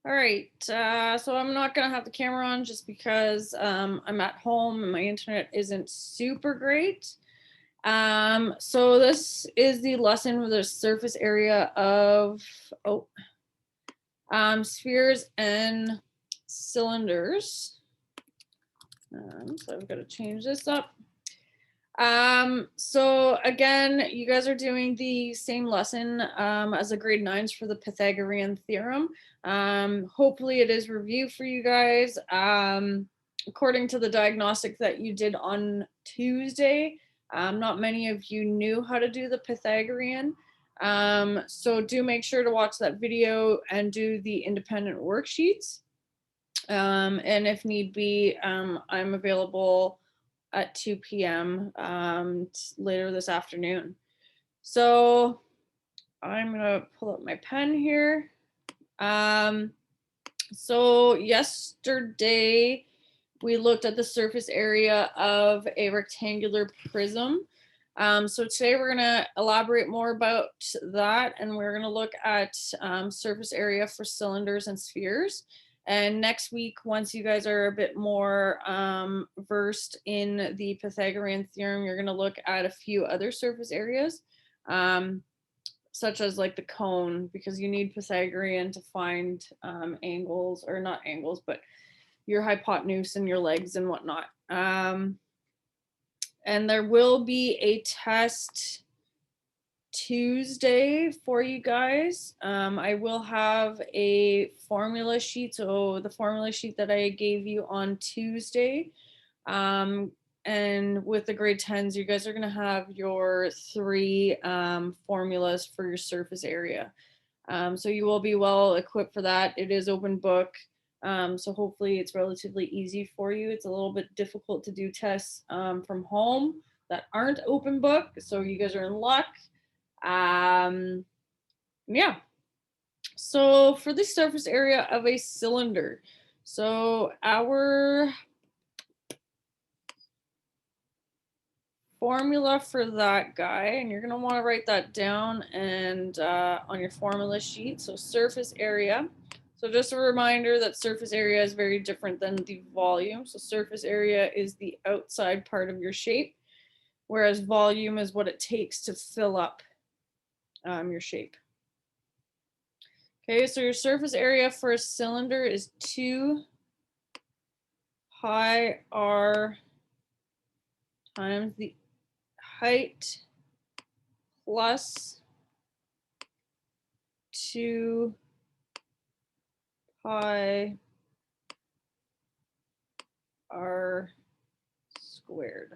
All right, so I'm not gonna have the camera on just because I'm at home and my internet isn't super great. So this is the lesson with the surface area of oh, spheres and cylinders. So I've got to change this up. So again, you guys are doing the same lesson as the grade nines for the Pythagorean theorem. Hopefully it is review for you guys. According to the diagnostic that you did on Tuesday, not many of you knew how to do the Pythagorean. So do make sure to watch that video and do the independent worksheets. And if need be, I'm available at 2 p.m. Later this afternoon. So I'm gonna pull up my pen here. So yesterday we looked at the surface area of a rectangular prism. So today we're gonna elaborate more about that, and we're gonna look at surface area for cylinders and spheres. And next week, once you guys are a bit more versed in the Pythagorean theorem, you're gonna look at a few other surface areas, such as like the cone, because you need Pythagorean to find angles, or not angles, but your hypotenuse and your legs and whatnot. And there will be a test Tuesday for you guys. I will have a formula sheet. So the formula sheet that I gave you on Tuesday. And with the grade 10s, you guys are going to have your three formulas for your surface area. So you will be well equipped for that. It is open book. So hopefully it's relatively easy for you. It's a little bit difficult to do tests from home that aren't open book. So you guys are in luck. Yeah. So for the surface area of a cylinder, so our formula for that guy, and you're going to want to write that down and on your formula sheet. So surface area. So just a reminder that surface area is very different than the volume. So surface area is the outside part of your shape, whereas volume is what it takes to fill up your shape. Okay, so your surface area for a cylinder is 2 pi r times the height plus 2 pi r squared,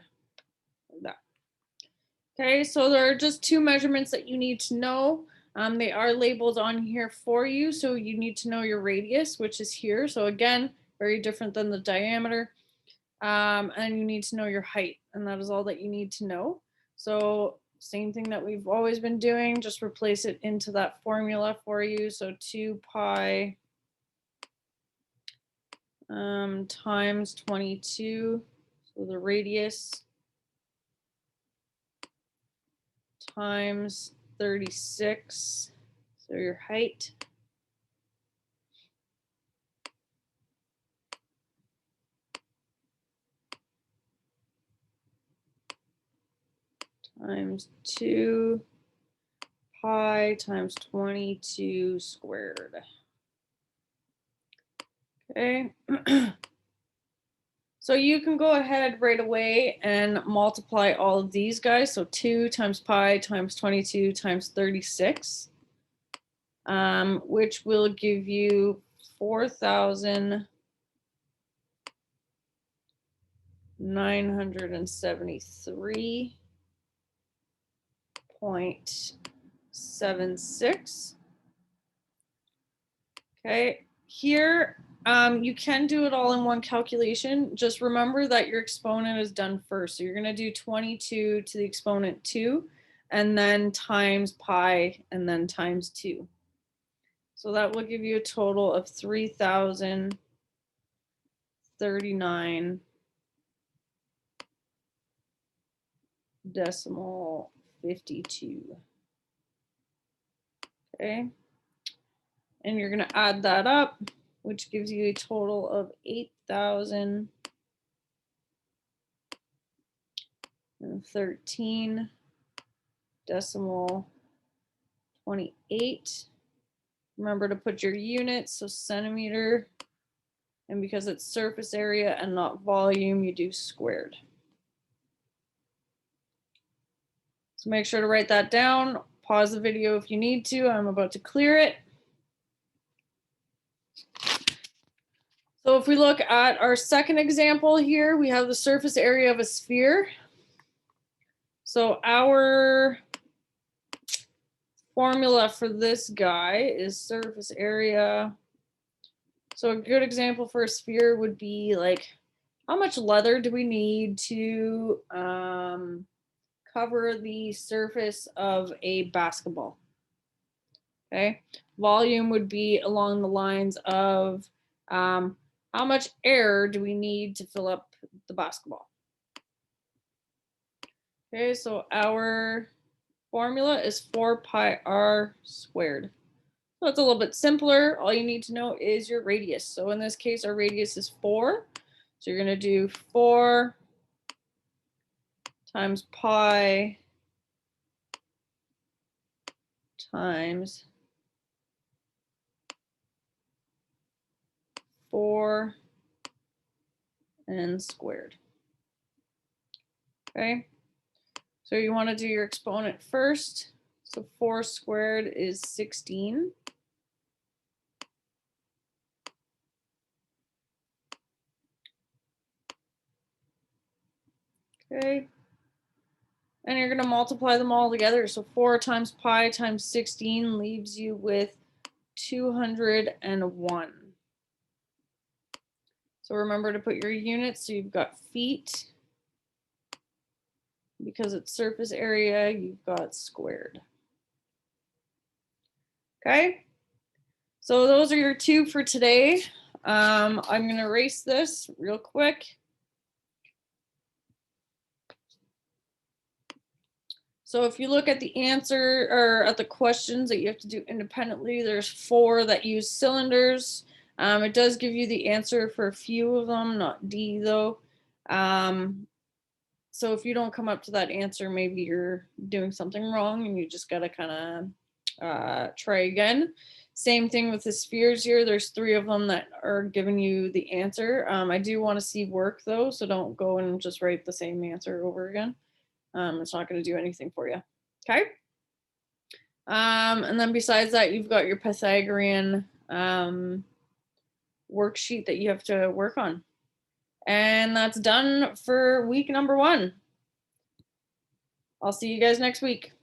like that. Okay, so there are just two measurements that you need to know. They are labeled on here for you, so you need to know your radius, which is here. So again, very different than the diameter. And you need to know your height, and that is all that you need to know. So same thing that we've always been doing, just replace it into that formula for you. So 2 pi times 22, so the radius, times 36, so your height, times 2 pi times 22 squared. Okay. So you can go ahead right away and multiply all of these guys. So 2 times pi times 22 times 36, which will give you 4,973.76. Okay, here you can do it all in one calculation. Just remember that your exponent is done first. So you're going to do 22 to the exponent 2, and then times pi, and then times 2. So that will give you a total of 3,039 decimal 52. Okay, and you're going to add that up. which gives you a total of 8,013 decimal 28. Remember to put your units, so centimeter, and because it's surface area and not volume, you do squared. So make sure to write that down. Pause the video if you need to. I'm about to clear it. So if we look at our second example here, we have the surface area of a sphere. So our formula for this guy is surface area. So a good example for a sphere would be like, how much leather do we need to cover the surface of a basketball? Okay, volume would be along the lines of how much air do we need to fill up the basketball? Okay, so our formula is 4 pi r squared. So it's a little bit simpler. All you need to know is your radius. So in this case, our radius is 4. So you're going to do 4 times pi times 4 and squared. Okay, so you want to do your exponent first. So 4 squared is 16. Okay, and you're going to multiply them all together. So 4 times pi times 16 leaves you with 201. So remember to put your units. So you've got feet. Because it's surface area, you've got squared. Okay, so those are your 2 for today. I'm going to erase this real quick. So if you look at the answer or at the questions that you have to do independently, there's 4 that use cylinders. It does give you the answer for a few of them, not D though. So if you don't come up to that answer, maybe you're doing something wrong and you just got to kind of try again. Same thing with the spheres here. There's 3 of them that are giving you the answer. I do want to see work though, so don't go and just write the same answer over again. It's not going to do anything for you. Okay. And then besides that, you've got your Pythagorean worksheet that you have to work on. And that's done for week number 1. I'll see you guys next week.